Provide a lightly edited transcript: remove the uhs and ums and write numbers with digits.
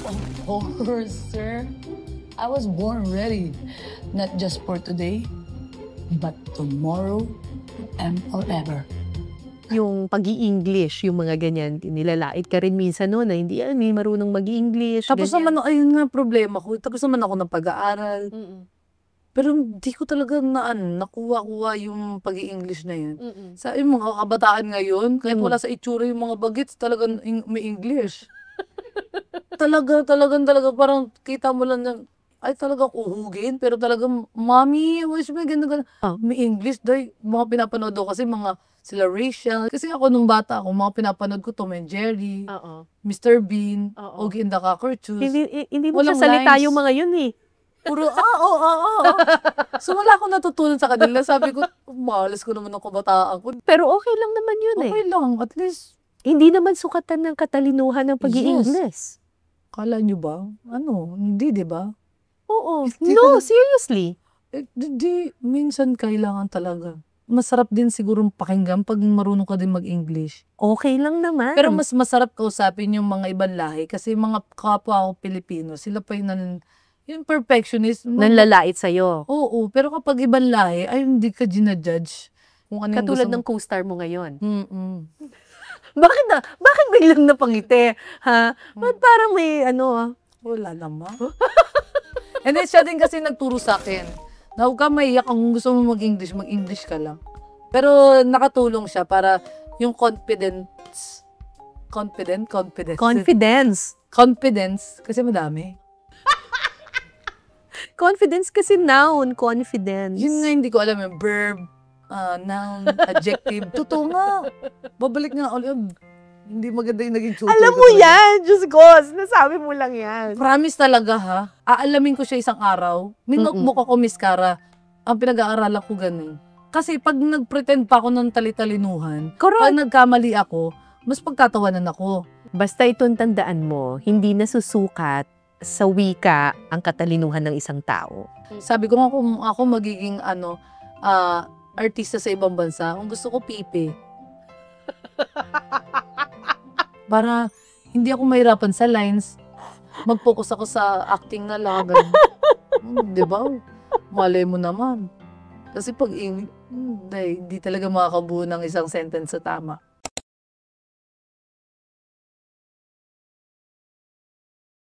Of course, sir. I was born ready. Not just for today, but tomorrow and forever. Yung pag-i-English, yung mga ganyan, nilalait ka rin minsan no, na hindi marunong mag-English. Tapos ganyan. naman, ayun nga problema ko. Tapos naman ako ng pag-aaral. Pero hindi ko talaga nakuha yung pag-i-English na yun. Sa yung mga kabataan ngayon, kahit wala sa itsura yung mga bagets, talagang may English. talaga, parang kita mo lang na, ay talaga uhugin, pero talagang, Mommy, wish may ganda. May English, dahil mga pinapanood ko kasi mga sila Rachel. Kasi ako nung bata ako, mga pinapanood ko Tom and Jerry, Mr. Bean, Ogie and the Cockroaches. Hindi mo siya salita yung mga yun eh. Puro, So wala akong natutunan sa kanila. Sabi ko, malas ko naman ng kabataan ko. Pero okay lang naman yun eh. Okay lang, at least. Hindi naman sukatan ng katalinuhan ng pag-i-English. Kala nyo ba? Hindi, di ba? Oo. No, seriously. Minsan kailangan talaga. Masarap din siguro pakinggan pag marunong ka din mag-English. Okay lang naman. Pero mas masarap kausapin yung mga ibang lahi kasi mga kapwa ako Pilipino, sila pa yung perfectionist. Nanlalait sa'yo. Oo, pero kapag ibang lahi, ay hindi ka ginajudge. Kung ano Katulad ng co-star mo ngayon. Bakit biglang napangiti? Ha? Ba't parang may wala naman. And then siya din kasi nagturo sa akin. Na huwag ka maiyak kung gusto mo mag-English ka lang. Pero nakatulong siya para yung confidence. Confidence, kasi madami. Confidence kasi noun, confidence. Yun nga hindi ko alam yung verb, noun, adjective. Totoo nga. Babalik nga ulit. Hindi maganda yung naging tutor. Alam mo yan, Diyos ko, nasabi mo lang yan. Promise talaga ha. Aalamin ko siya isang araw. May notebook ako, Miss Cara. Ang pinag-aaralan ko ganun. Kasi pag nag-pretend pa ako ng talitalinuhan, pag nagkamali ako, mas pagkatawanan ako. Basta itong tandaan mo, hindi nasusukat sa wika ang katalinuhan ng isang tao. Sabi ko nga kung ako magiging artista sa ibang bansa, kung gusto ko pipi. Para hindi ako mahirapan sa lines, mag-focus ako sa acting na lang. Di ba? Malay mo naman. Kasi pag hindi talaga makakabuo ng isang sentence sa tama.